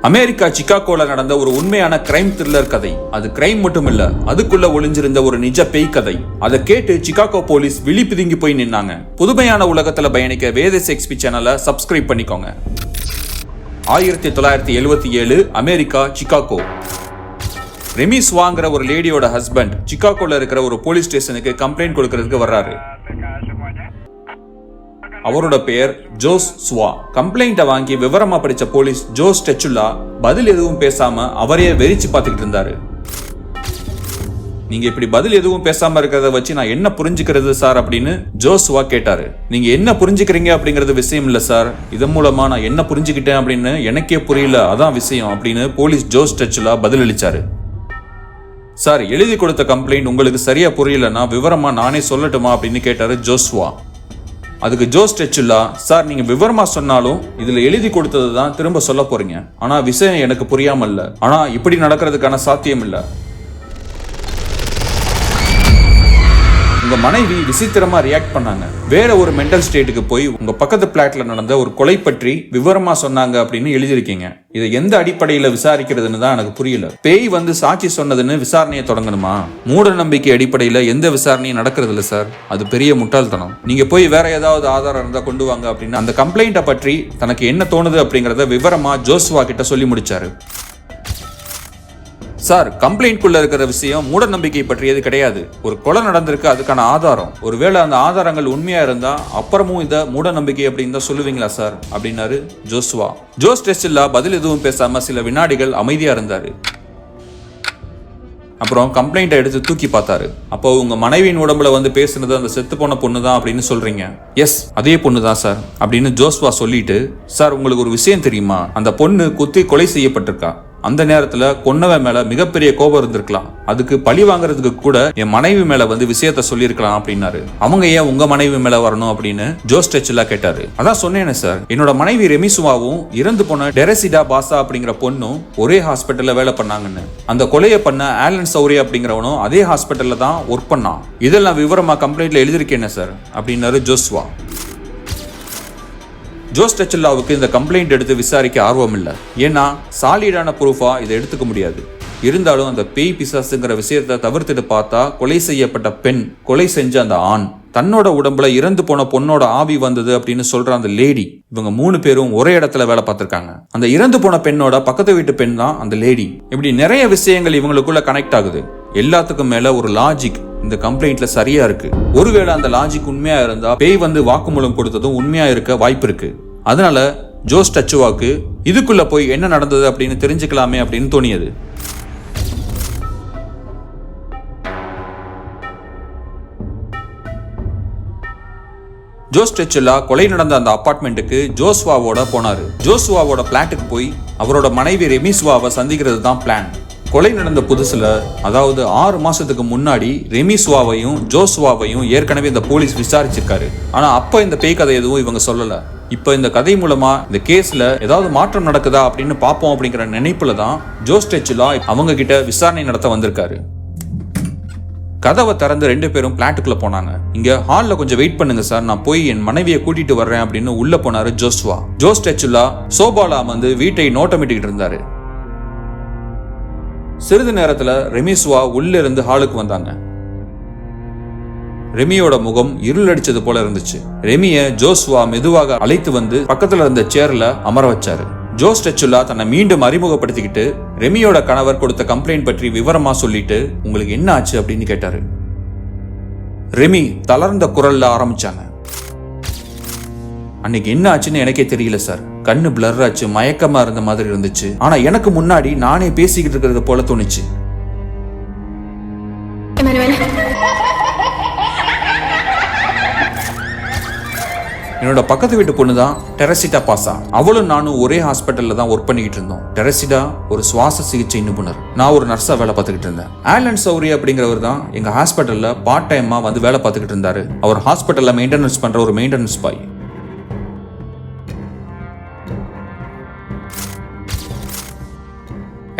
America சிகாகோல நடந்த ஒரு உண்மையான கிரைம் த்ரில்லர் கதை. அது கிரைம் மட்டும் இல்ல, அதுக்குள்ள ஒளிஞ்சிருந்த ஒரு நிஜ பேய் கதை. அதை கேட்டு சிகாகோ போலீஸ் விழி பிதுங்கி போய் நின்னாங்க. புதுமையான உலகத்துல பயணிக்க வேதஸ் எக்ஸ்பி சேனலை சப்ஸ்கிரைப் பண்ணிக்கோங்க. 1977 அமெரிக்கா சிகாகோ. ரெமி ஸ்வாங்கிற ஒரு லேடியோட ஹஸ்பண்ட் சிகாகோல இருக்கிற ஒரு போலீஸ் ஸ்டேஷனுக்கு கம்ப்ளைண்ட் கொடுக்கறதுக்கு வர்றாரு. அவரோட பெயர் ஜோஸ் ஸ்வா. கம்ப்ளைண்ட்டை வாங்கி விவரமா படிச்ச போலீஸ் ஜோஸ் டெச்சுல்லா பதில் எதுவும் பேசாம அவரையே வெறிச்சு பார்த்துக்கிட்டு இருந்தாரு. நீங்க இப்படி பதில் எதுவும் பேசாம இருக்கிறத வச்சு நான் என்ன புரிஞ்சுக்கிறது சார் அப்படின்னு ஜோஸ்வா கேட்டாரு. நீங்க என்ன புரிஞ்சுக்கிறீங்க அப்படிங்கறது விஷயம் இல்ல சார், இதன் மூலமா நான் என்ன புரிஞ்சுக்கிட்டேன் அப்படின்னு எனக்கே புரியல, அதான் விஷயம் அப்படின்னு போலீஸ் ஜோஸ் டெச்சுல்லா பதில் அளிச்சாரு. சார், எழுதி கொடுத்த கம்ப்ளைண்ட் உங்களுக்கு சரியா புரியலன்னா விவரமா நானே சொல்லட்டுமா அப்படின்னு கேட்டாரு ஜோஸ்வா. அதுக்கு ஜோஸ் டெச்சுல்லா, சார் நீங்க விவரமா சொன்னாலும் இதுல எழுதி கொடுத்தது தான் திரும்ப சொல்ல போறீங்க, ஆனா விஷயம் எனக்கு புரியாம இல்ல, ஆனா இப்படி நடக்கிறதுக்கான சாத்தியம் இல்ல. உங்க மனைவி விசித்திரமா ரியாக்ட் பண்ணாங்க. வேற ஒரு மென்டல் ஸ்டேட்டுக்கு போய் உங்க பக்கத்து பிளாட்ல நடந்த ஒரு கொலை பற்றி விவரமா சொன்னாங்க அப்படின்னு எழுதிருக்கீங்க. இதை எந்த அடிப்படையில விசாரிக்கிறதுன்னு தான் எனக்கு புரியல. பேய் வந்து சாட்சி சொன்னதுன்னு விசாரணையை தொடங்கணுமா? மூட நம்பிக்கை அடிப்படையில எந்த விசாரணையும் நடக்கிறது இல்ல சார், அது பெரிய முட்டாள்தனம். நீங்க போய் வேற ஏதாவது ஆதாரம் இருந்தா கொண்டு வாங்க அப்படின்னு அந்த கம்ப்ளைண்ட்டை பற்றி தனக்கு என்ன தோணுது அப்படிங்கறத விவரமா ஜோஸ்வா கிட்ட சொல்லி முடிச்சாரு. சார், கம்ப்ளைண்ட்குள்ள இருக்கிற விஷயம் மூட நம்பிக்கை பற்றியது கிடையாது. ஒரு கொலை நடந்திருக்கு, அதுக்கான ஆதாரம். ஒருவேளை அந்த ஆதாரங்கள் உண்மையா இருந்தா அப்புறமும் இத மூட நம்பிக்கை அப்படின்னு தான் சொல்லுவீங்களா சார் அப்படின்னாரு ஜோஸ்வா. ஜோஸ் டெச்சுல்லா பதில் எதுவும் பேசாம சில வினாடிகள் அமைதியா இருந்தாரு. அப்புறம் கம்ப்ளைண்ட்டை எடுத்து தூக்கி பார்த்தாரு. அப்போ உங்க மனைவியின் உடம்புல வந்து பேசுனது அந்த செத்து போன பொண்ணு தான் அப்படின்னு சொல்றீங்க? எஸ், அதே பொண்ணு தான் சார் அப்படின்னு ஜோஸ்வா சொல்லிட்டு, சார் உங்களுக்கு ஒரு விஷயம் தெரியுமா, அந்த பொண்ணு குத்தி கொலை செய்யப்பட்டிருக்கா. அந்த நேரத்துல கொன்னவன் மேல மிகப்பெரிய கோபம் இருந்திருக்கலாம், அதுக்கு பழி வாங்குறதுக்கு கூட என் மனைவி மேல வந்து விஷயத்த சொல்லியிருக்கலாம் அப்படின்னாரு. அவங்க ஏன் உங்க மனைவி மேல வரணும் அப்படின்னு ஜோஸ் டெச்சுல்லா கேட்டாரு. அதான் சொன்னேனே சார், என்னோட மனைவி ரெமி ஸ்வாவும் இறந்து போன டெரசிடா பாசா அப்படிங்கிற பொண்ணும் ஒரே ஹாஸ்பிட்டல்ல வேலை பண்ணாங்கன்னு. அந்த கொலையை பண்ண ஆலன் சௌரி அப்படிங்கிறவனும் அதே ஹாஸ்பிட்டல்ல தான் ஒர்க் பண்ணான். இதெல்லாம் விவரமா கம்ப்ளைண்ட்ல எழுதிருக்கேன் சார் அப்படின்னாரு ஜோஸ்வா. ஜோஸ் டெச்சுல்லாவுக்கு இந்த கம்ப்ளைண்ட் எடுத்து விசாரிக்க ஆர்வம் இல்லை, ஏன்னா சாலிடான ப்ரூஃபா இதை எடுத்துக்க முடியாது. இருந்தாலும் அந்த பேய் பிசாசுங்கிற விஷயத்தை தவிர்த்துட்டு பார்த்தா கொலை செய்யப்பட்ட பெண், கொலை செஞ்ச அந்த ஆண், தன்னோட உடம்புல இறந்து போன பொண்ணோட ஆவி வந்தது அப்படின்னு சொல்ற அந்த லேடி, இவங்க 3 பேரும் ஒரே இடத்துல வேலை பார்த்திருக்காங்க. அந்த இறந்து போன பெண்ணோட பக்கத்து வீட்டு பெண் தான் அந்த லேடி. இப்படி நிறைய விஷயங்கள் இவங்களுக்குள்ள கனெக்ட் ஆகுது. எல்லாத்துக்கும் மேல ஒரு லாஜிக் இந்த கம்ப்ளைண்ட்ல சரியா இருக்கு. ஒருவேளை அந்த லாஜிக் உண்மையா இருந்தா பேய் வந்து வாக்குமூலம் கொடுத்ததும் உண்மையா இருக்க வாய்ப்பு இருக்கு. அதனால ஜோஸ் டெச்சுவாக்கு இதுக்குள்ள போய் என்ன நடந்தது அப்படின்னு தெரிஞ்சுக்கலாமே அப்படின்னு தோணியது. ஜோஸ் டெச்சுல்லா கொலை நடந்த அந்த அபார்ட்மெண்ட்டுக்கு ஜோஸ்வாவோட போனாரு. ஜோஸ்வாவோட பிளாட்டுக்கு போய் அவரோட மனைவி ரெமி ஸ்வாவை சந்திக்கிறது தான் பிளான். கொலை நடந்த புதுசுல, அதாவது 6 மாசத்துக்கு முன்னாடி ரெமி ஸ்வாவையும் ஜோஸ்வாவையும் ஏற்கனவே இந்த போலீஸ் விசாரிச்சிருக்காரு. ஆனா அப்ப இந்த பேய் கதை எதுவும் இவங்க சொல்லல. இப்ப இந்த கதை மூலமா இந்த கேஸ்ல ஏதாவது மாற்றம் நடக்குதா அப்படின்னு பாப்போம் அப்படிங்கிற நினைப்புல தான் ஜோஸ் டெச்சுல்லா அவங்க கிட்ட விசாரணை நடத்த வந்திருக்காரு. கதவை திறந்து 2 பேரும் பிளாட்டுக்குள்ள போனாங்க. இங்க ஹால்ல கொஞ்சம் வெயிட் பண்ணுங்க சார், நான் போய் என் மனைவியை கூட்டிட்டு வர்றேன் அப்படின்னு உள்ள போனாரு ஜோஸ்வா. ஜோஸ் டெச்சுல்லா சோபால அமர்ந்து வீட்டை நோட்டமிட்டு இருந்தாரு. சிறிது நேரத்துல ரெமி ஸ்வா உள்ள இருந்து ஹாலுக்கு வந்தாங்க. ரெமியோட முகம் இருள் அடிச்சது போல இருந்துச்சு. ரெமிய ஜோஸ்வா மெதுவாக அழைத்து வந்து பக்கத்துல இருந்த சேர்ல அமர வச்சாரு. ஜோஸ் டெச்சுல்லா தன்னை மீண்டும் அறிமுகப்படுத்திக்கிட்டு ரெமியோட கணவர் கொடுத்த கம்ப்ளைண்ட் பற்றி விவரமா சொல்லிட்டு, உங்களுக்கு என்ன ஆச்சு அப்படின்னு கேட்டாரு. ரெமி தளர்ந்த குரல்ல ஆரம்பிச்சாங்க. அன்னைக்கு என்ன ஆச்சுன்னு எனக்கே தெரியல சார், கண்ணு பிளர் ஆச்சு, மயக்கமா இருந்த மாதிரி இருந்துச்சு, ஆனா எனக்கு முன்னாடி நானே பேசிக்கிட்டு இருக்கிறது போல தோணுச்சு. என்னோட பக்கத்து வீட்டு பொண்ணு தான் டெரசிடா பாசா. அவளும் நானும் ஒரே ஹாஸ்பிட்டல்ல தான் ஒர்க் பண்ணிக்கிட்டு இருந்தோம். டெரசிடா ஒரு சுவாச சிகிச்சை நிபுணர், நான் ஒரு நர்ஸா வேலை பார்த்துக்கிட்டு இருந்தேன். ஆலன் சௌரி அப்படிங்கிறவர் தான் எங்க ஹாஸ்பிட்டல்ல பார்ட் டைமா வந்து வேலை பார்த்துக்கிட்டு இருந்தாரு. அவர் ஹாஸ்பிட்டல்ல மெயின்டெனன்ஸ் பண்ற ஒரு மெயின்டெனன்ஸ் பாய்.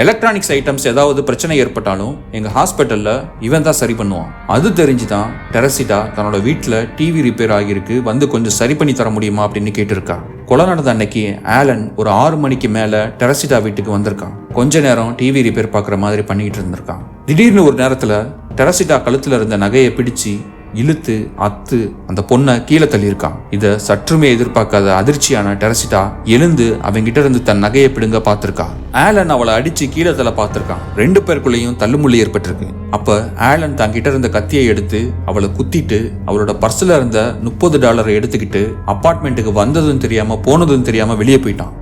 எலக்ட்ரானிக்ஸ் ஐட்டம்ஸ் ஏதாவது பிரச்சனை ஏற்பட்டாலும் எங்க ஹாஸ்பிட்டல்ல இவன் தான் சரி பண்ணுவான். அது தெரிஞ்சுதான் டெரசிடா தன்னோட வீட்டுல டிவி ரிப்பேர் ஆகியிருக்கு, வந்து கொஞ்சம் சரி பண்ணி தர முடியுமா அப்படின்னு கேட்டிருக்கா. கொலை நடந்த அன்னைக்கு ஆலன் ஒரு 6 மணிக்கு மேல டெரசிடா வீட்டுக்கு வந்திருக்கான். கொஞ்ச நேரம் டிவி ரிப்பேர் பாக்குற மாதிரி பண்ணிட்டு இருந்திருக்கான். திடீர்னு ஒரு நேரத்துல டெரசிடா கழுத்துல இருந்த நகையை பிடிச்சு இழுத்து அத்து அந்த பொண்ணை கீழே தள்ளியிருக்கான். இத சற்றுமே எதிர்பார்க்காத அதிர்ச்சியான டெரசிடா எழுந்து அவங்கிட்ட இருந்து தன் நகையை பிடுங்க பார்த்திருக்கா. ஆலன் அவளை அடிச்சு கீழே தள்ள பார்த்திருக்கான். 2 பேருக்குள்ளேயும் தள்ளுமுள்ளி ஏற்பட்டிருக்கு. அப்ப ஆலன் தங்கிட்ட இருந்த கத்தியை எடுத்து அவளை குத்திட்டு அவளோட பர்ஸ்ல இருந்த $30 எடுத்துக்கிட்டு அபார்ட்மெண்ட்டுக்கு வந்ததும் தெரியாம போனதும் தெரியாம வெளியே போயிட்டான்.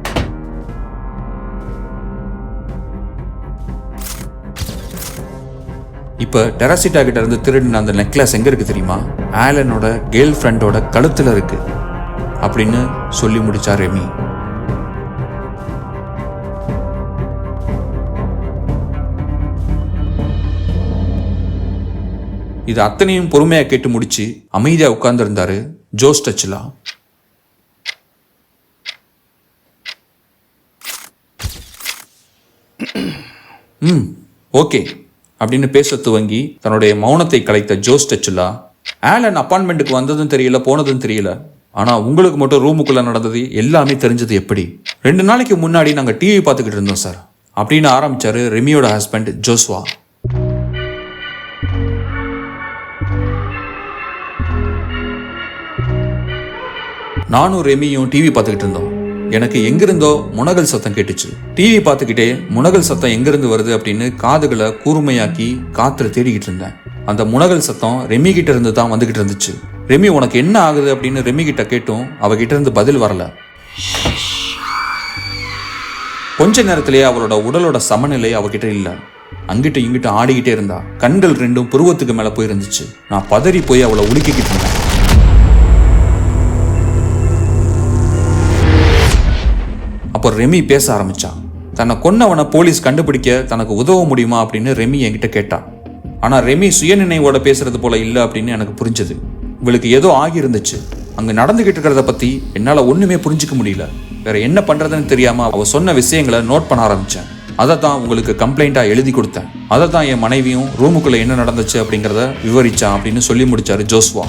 இப்ப டெரசிடா கிட்ட இருந்து திருடின அந்த நெக்லஸ் எங்க இருக்கு தெரியுமா? ஆலனோட கேர்ள் ஃப்ரெண்டோட கழுத்துல இருக்கு அப்படின்னு சொல்லி முடிச்சா ரெமி. இது அத்தனையும் பொறுமையா கேட்டு முடிச்சு அமைதியா உட்கார்ந்து இருந்தாரு ஜோஸ் டச்சுலா. ஓகே அப்படின்னு பேச துவங்கி தன்னுடைய மௌனத்தை கலைத்த ஜோஸ் டச்சுலா, ஆலன் அப்பார்ட்மெண்ட்டுக்கு வந்ததும் தெரியல போனதும் தெரியல, ஆனா உங்களுக்கு மட்டும் ரூமுக்குள்ள நடந்தது எல்லாமே தெரிஞ்சது எப்படி? 2 நாளைக்கு முன்னாடி நாங்க டிவி பார்த்துக்கிட்டு இருந்தோம் சார் அப்படின்னு ஆரம்பிச்சாரு ரெமியோட ஹஸ்பண்ட் ஜோஸ்வா. நானும் ரெமியும் டிவி பார்த்துக்கிட்டு இருந்தோம். எனக்கு எங்கிருந்தோ முனகல் சத்தம் கேட்டுச்சு. டிவி பார்த்துக்கிட்டே முனகல் சத்தம் எங்கிருந்து வருது அப்படின்னு காதுகளை கூர்மையாக்கி காத்துல தேடிக்கிட்டு இருந்தேன். அந்த முனகல் சத்தம் ரெமி கிட்ட இருந்து தான் வந்துகிட்டு இருந்துச்சு. ரெமி உனக்கு என்ன ஆகுது அப்படின்னு ரெமி கிட்ட கேட்டும் அவகிட்ட இருந்து பதில் வரல. கொஞ்ச நேரத்திலேயே அவளோட உடலோட சமநிலை அவகிட்ட இல்ல. அங்கிட்ட இங்கிட்ட ஆடிக்கிட்டே இருந்தா. கண்கள் 2 புருவத்துக்கு மேல போயிருந்துச்சு. நான் பதறி போய் அவளை உலுக்கிக்கிட்டு இருந்தேன். அப்போ ரெமி பேச ஆரம்பிச்சான். தன்னை கொன்னவனை போலீஸ் கண்டுபிடிக்க தனக்கு உதவ முடியுமா அப்படின்னு ரெமி என்கிட்ட கேட்டா. ஆனா ரெமி சுயநினைவோட பேசுறது போல இல்லை அப்படின்னு எனக்கு புரிஞ்சது. இவளுக்கு ஏதோ ஆகி இருந்துச்சு. அங்க நடந்துகிட்டு இருக்கிறத பத்தி என்னால ஒண்ணுமே புரிஞ்சுக்க முடியல. வேற என்ன பண்றதுன்னு தெரியாம அவ சொன்ன விஷயங்களை நோட் பண்ண ஆரம்பிச்சேன். அதை தான் உங்களுக்கு கம்ப்ளைண்டா எழுதி கொடுத்தேன். அதை தான் என் மனைவியும் ரூமுக்குள்ள என்ன நடந்துச்சு அப்படிங்கிறத விவரிச்சான் அப்படின்னு சொல்லி முடிச்சாரு ஜோஸ்வா.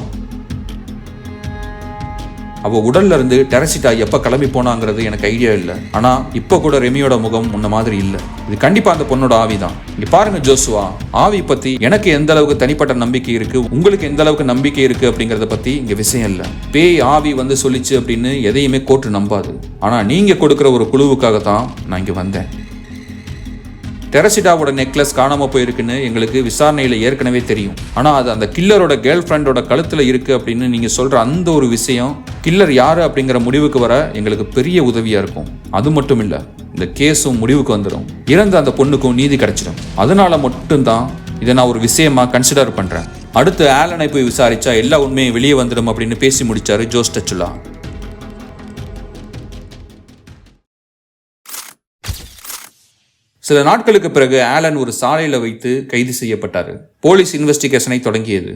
அவ உடல்ல இருந்து டெரசிடா எப்ப கிளம்பி போனாங்கிறது எனக்கு ஐடியா இல்லை. ஆனா இப்ப கூட ரெமியோட முகம் முன்ன மாதிரி இல்லை. இது கண்டிப்பா அந்த பொண்ணோட ஆவி தான். இங்க பாருங்க ஜோஸ்வா, ஆவி பத்தி எனக்கு எந்த அளவுக்கு தனிப்பட்ட நம்பிக்கை இருக்கு, உங்களுக்கு எந்த அளவுக்கு நம்பிக்கை இருக்கு அப்படிங்கறத பத்தி இங்க விஷயம் இல்லை. பேய் ஆவி வந்து சொல்லிச்சு அப்படின்னு எதையுமே கோர்ட்டு நம்பாது. ஆனா நீங்க கொடுக்குற ஒரு குழுவுக்காக தான் நான் இங்க வந்தேன். டெரசிடாவோட நெக்லஸ் காணாம போயிருக்குன்னு எங்களுக்கு விசாரணையில ஏற்கனவே தெரியும். ஆனா அது அந்த கில்லரோட கேர்ள் ஃப்ரெண்டோட கழுத்துல இருக்கு அப்படின்னு நீங்க சொல்ற அந்த ஒரு விஷயம் கில்லர் யாரு அப்படிங்கிற முடிவுக்கு வர எங்களுக்கு பெரிய உதவியா இருக்கும். அது மட்டும் இல்ல, இந்த கேஸும் முடிவுக்கு வந்துடும். இறந்த அந்த பொண்ணுக்கும் நீதி கிடைச்சிடும். அதனால மட்டும்தான் இதை நான் ஒரு விஷயமா கன்சிடர் பண்றேன். அடுத்து ஆலனை போய் விசாரிச்சா எல்லா உண்மையும் வெளியே வந்துடும் அப்படின்னு பேசி முடிச்சாரு ஜோஸ் டச்சுலா. சில நாட்களுக்கு பிறகு ஆலன் ஒரு சாலையில வைத்து கைது செய்யப்பட்டாரு. போலீஸ் இன்வெஸ்டிகேஷனை தொடங்கியது.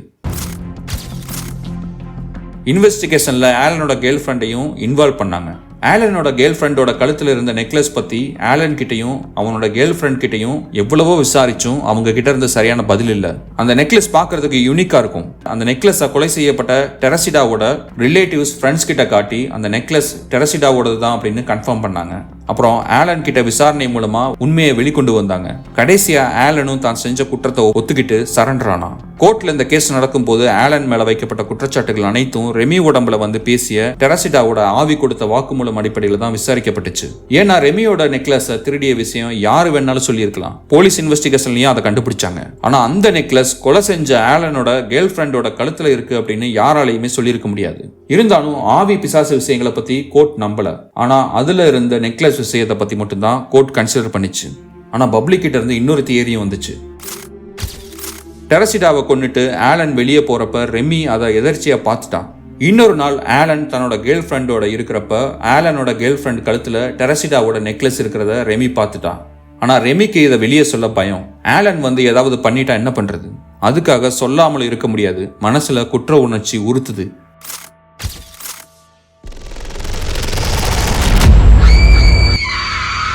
இன்வெஸ்டிகேஷன்ல ஆலனோட கேர்ள் ஃப்ரெண்டையும் இன்வால்வ் பண்ணாங்க. ஆலனோட கேர்ள் ஃப்ரெண்டோட கழுத்துல இருந்த நெக்லஸ் பத்தி ஆலன் கிட்டையும் அவனோட கேர்ள் ஃப்ரெண்ட் கிட்டையும் எவ்வளவோ விசாரிச்சும் அவங்க கிட்ட இருந்து சரியான பதில் இல்ல. அந்த நெக்லஸ் பாக்குறதுக்கு யூனிக்கா இருக்கும். அந்த நெக்லஸ் கொலை செய்யப்பட்ட டெரசிடாவோட ரிலேட்டிவ்ஸ் ஃப்ரெண்ட்ஸ் கிட்ட காட்டி அந்த நெக்லஸ் டெரசிடாவோடது தான் அப்படின்னு கன்ஃபார்ம் பண்ணாங்க. அப்புறம் ஆலன் கிட்ட விசாரணை மூலமா உண்மையை வெளிக்கொண்டு வந்தாங்க. கடைசியா ஆலனும் தான் செஞ்ச குற்றத்தை ஒத்துக்கிட்டு சரண்டர் ஆனான். கோர்ட்ல இந்த கேஸ் நடக்கும் போது ஆலன் மேல வைக்கப்பட்ட குற்றச்சாட்டுகள் அனைத்தும் ரெமி உடம்புல வந்து பேசிய டெரசிடாவோட ஆவி கொடுத்த வாக்குமூலம் அடிப்படையில தான் விசாரிக்கப்பட்டுச்சு. ஏன்னா ரெமியோட நெக்லஸ் திருடிய விஷயம் யாரு வேணாலும் சொல்லியிருக்கலாம். போலீஸ் இன்வெஸ்டிகேஷன்லயும் அதை கண்டுபிடிச்சாங்க. ஆனா அந்த நெக்லஸ் கொலை செஞ்ச ஆலனோட கேர்ள் ஃப்ரெண்டோட கழுத்துல இருக்கு அப்படின்னு யாராலையுமே சொல்லியிருக்க முடியாது. இருந்தாலும் ஆவி பிசாசு விஷயங்களை பத்தி கோர்ட் நம்பல. ஆனா அதுல இருந்த நெக்லஸ் விஷயத்தை பத்தி மட்டும்தான் கோர்ட் கன்சிடர் பண்ணிச்சு. ஆனா பப்ளிக் கிட்ட இருந்து இன்னொரு தியரியும் வந்துச்சு. டெரசிடாவை கொன்னுட்டு ஆலன் வெளியே போறப்ப ரெமி அதை எதர்ச்சியா பார்த்துட்டான். இன்னொரு நாள் ஆலன் தன்னோட கேர்ள் ஃப்ரெண்டோட இருக்கிறப்ப ஆலனோட கேர்ள் ஃப்ரெண்ட் கழுத்துல டெரசிடாவோட நெக்லஸ் இருக்கிறத ரெமி பார்த்துட்டான். ஆனா ரெமிக்கு இதை வெளியே சொல்ல பயம். ஆலன் வந்து ஏதாவது பண்ணிட்டா என்ன பண்றது? அதுக்காக சொல்லாமல் இருக்க முடியாது. மனசுல குற்ற உணர்ச்சி உறுத்துது.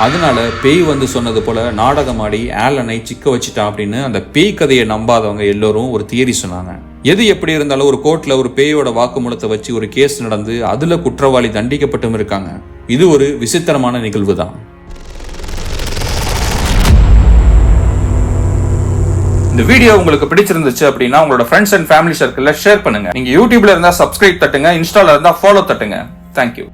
அதனால பேய் வந்து சொன்னது போல நாடகமாடி ஆலனை சிக்க வச்சுட்டான் அப்படின்னு அந்த பேய் கதையை நம்பாதவங்க எல்லோரும் ஒரு தியரி சொன்னாங்க. எது எப்படி இருந்தாலும் ஒரு கோர்ட்ல ஒரு பேயோட வாக்குமூலத்தை வச்சு ஒரு கேஸ் நடந்து அதுல குற்றவாளி தண்டிக்கப்பட்டும் இருக்காங்க. இது ஒரு விசித்திரமான நிகழ்வு தான். இந்த வீடியோ உங்களுக்கு பிடிச்சிருந்துச்சு அப்படின்னா உங்களோட ஃப்ரெண்ட்ஸ் அண்ட் ஃபேமிலி சர்க்கிள்ல ஷேர் பண்ணுங்க. நீங்க யூடியூப்ல இருந்தா சப்ஸ்கிரைப் தட்டுங்க, இன்ஸ்டால இருந்தா ஃபாலோ தட்டுங்க. தேங்க்யூ.